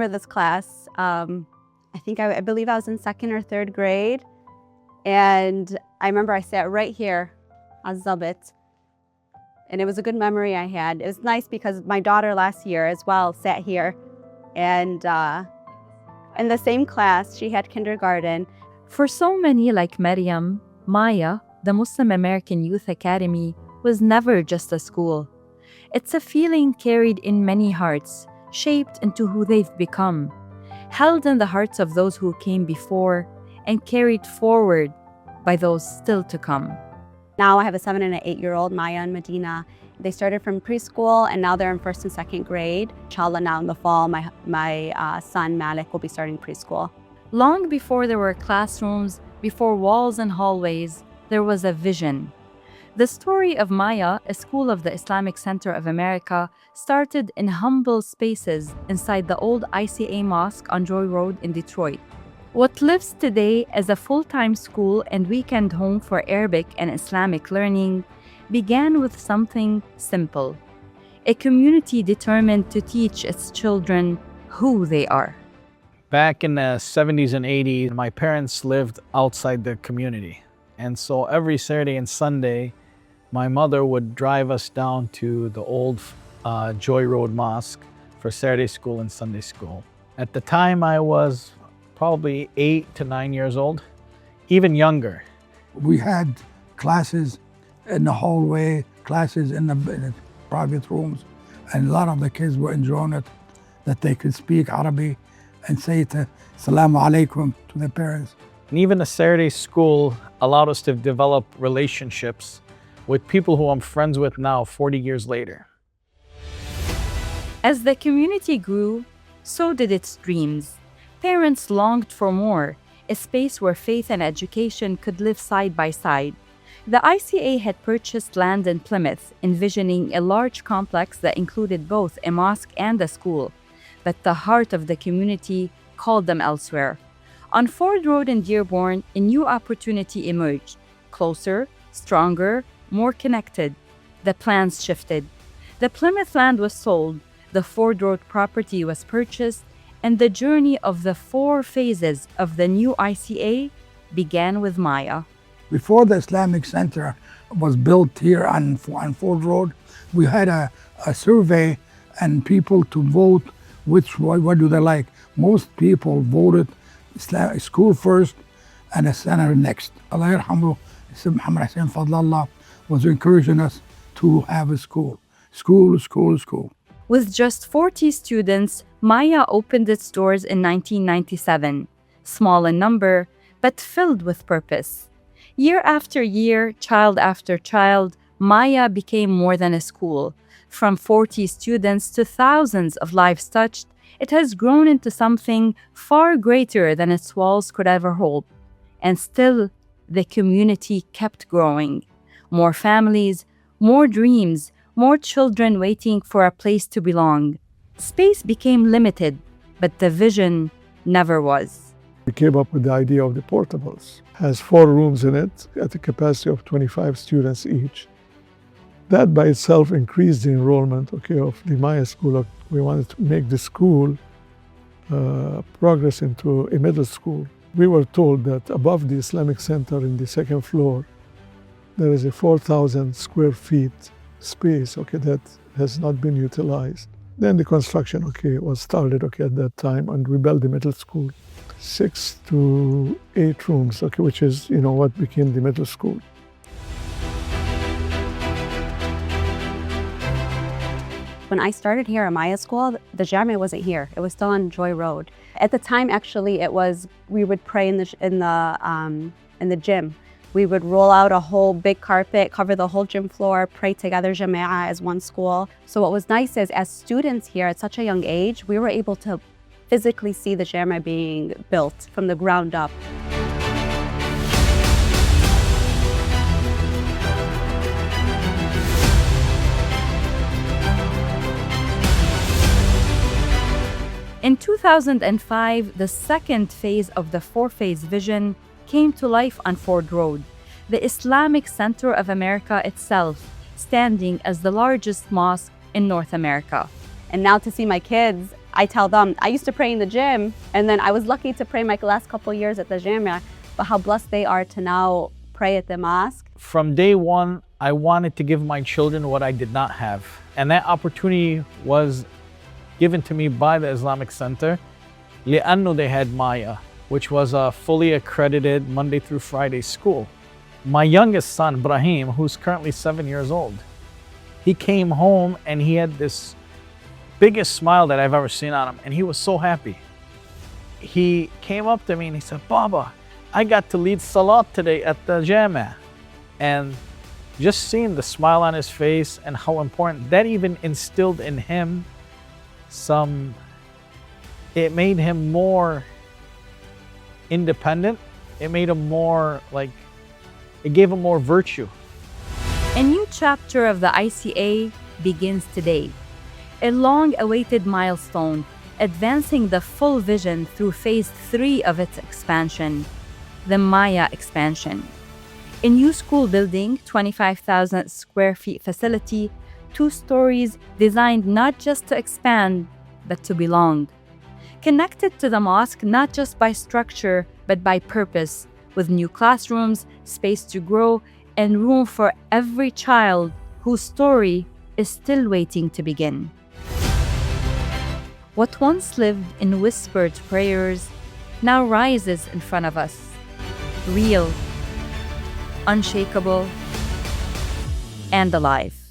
remember this class. I believe I was in 2nd or 3rd grade. And I remember I sat right here, Azabit. And it was a good memory I had. It was nice because my daughter last year as well sat here. And in the same class, she had kindergarten. For so many like Maryam, Maya, the Muslim American Youth Academy, was never just a school. It's a feeling carried in many hearts, shaped into who they've become, held in the hearts of those who came before, and carried forward by those still to come. Now I have a 7- and an 8-year-old, Maya and Medina. They started from preschool and now they're in 1st and 2nd grade. Inshallah, now in the fall, my son Malik will be starting preschool. Long before there were classrooms, before walls and hallways, there was a vision. The story of Maya, a school of the Islamic Center of America, started in humble spaces inside the old ICA mosque on Joy Road in Detroit. What lives today as a full-time school and weekend home for Arabic and Islamic learning began with something simple: a community determined to teach its children who they are. Back in the 70s and 80s, my parents lived outside the community. And so every Saturday and Sunday, my mother would drive us down to the old Joy Road Mosque for Saturday school and Sunday school. At the time, I was probably 8 to 9 years old, even younger. We had classes in the hallway, classes in the private rooms, and a lot of the kids were enjoying it, that they could speak Arabic and say Assalamu alaikum to their parents. And even the Saturday school allowed us to develop relationships with people who I'm friends with now 40 years later. As the community grew, so did its dreams. Parents longed for more, a space where faith and education could live side by side. The ICA had purchased land in Plymouth, envisioning a large complex that included both a mosque and a school. But the heart of the community called them elsewhere. On Ford Road in Dearborn, a new opportunity emerged. Closer, stronger, more connected. The plans shifted. The Plymouth land was sold, the Ford Road property was purchased, and the journey of the 4 phases of the new ICA began with Maya. Before the Islamic Center was built here on Ford Road, we had a survey and people to vote what do they like. Most people voted school first and a center next. Allah yarhamu, Muhammad Hussein Fadlallah was encouraging us to have a school. School. With just 40 students, Maya opened its doors in 1997, small in number, but filled with purpose. Year after year, child after child, Maya became more than a school. From 40 students to thousands of lives touched, it has grown into something far greater than its walls could ever hold. And still, the community kept growing. More families, more dreams, more children waiting for a place to belong. Space became limited, but the vision never was. We came up with the idea of the portables. It has 4 rooms in it at a capacity of 25 students each. That by itself increased the enrollment of the Maya School. We wanted to make the school progress into a middle school. We were told that above the Islamic Center in the 2nd floor, there is a 4,000 square feet space that has not been utilized. Then the construction was started at that time, and we built the middle school. 6 to 8 rooms, which is what became the middle school. When I started here at Maya School, the Jamia wasn't here. It was still on Joy Road. At the time, actually, we would pray in the gym. We would roll out a whole big carpet, cover the whole gym floor, pray together, Jamia, as one school. So what was nice is, as students here at such a young age, we were able to physically see the Jamia being built from the ground up. In 2005, the 2nd phase of the 4-phase vision came to life on Ford Road, the Islamic Center of America itself, standing as the largest mosque in North America. And now to see my kids I tell them, I used to pray in the gym, and then I was lucky to pray my last couple years at the Jamia, but how blessed they are to now pray at the mosque. From day one, I wanted to give my children what I did not have. And that opportunity was given to me by the Islamic Center. لأنه they had Maya, which was a fully accredited Monday through Friday school. My youngest son, Brahim, who's currently 7 years old, he came home and he had this biggest smile that I've ever seen on him, and he was so happy. He came up to me and he said, Baba, I got to lead Salat today at the Jamia. And just seeing the smile on his face and how important, that even instilled in him it made him more independent. It made him more it gave him more virtue. A new chapter of the ICA begins today, a long-awaited milestone, advancing the full vision through phase 3 of its expansion, the Maya expansion. A new school building, 25,000 square feet facility, 2 stories designed not just to expand, but to belong. Connected to the mosque not just by structure, but by purpose, with new classrooms, space to grow, and room for every child whose story is still waiting to begin. What once lived in whispered prayers now rises in front of us, real, unshakable, and alive.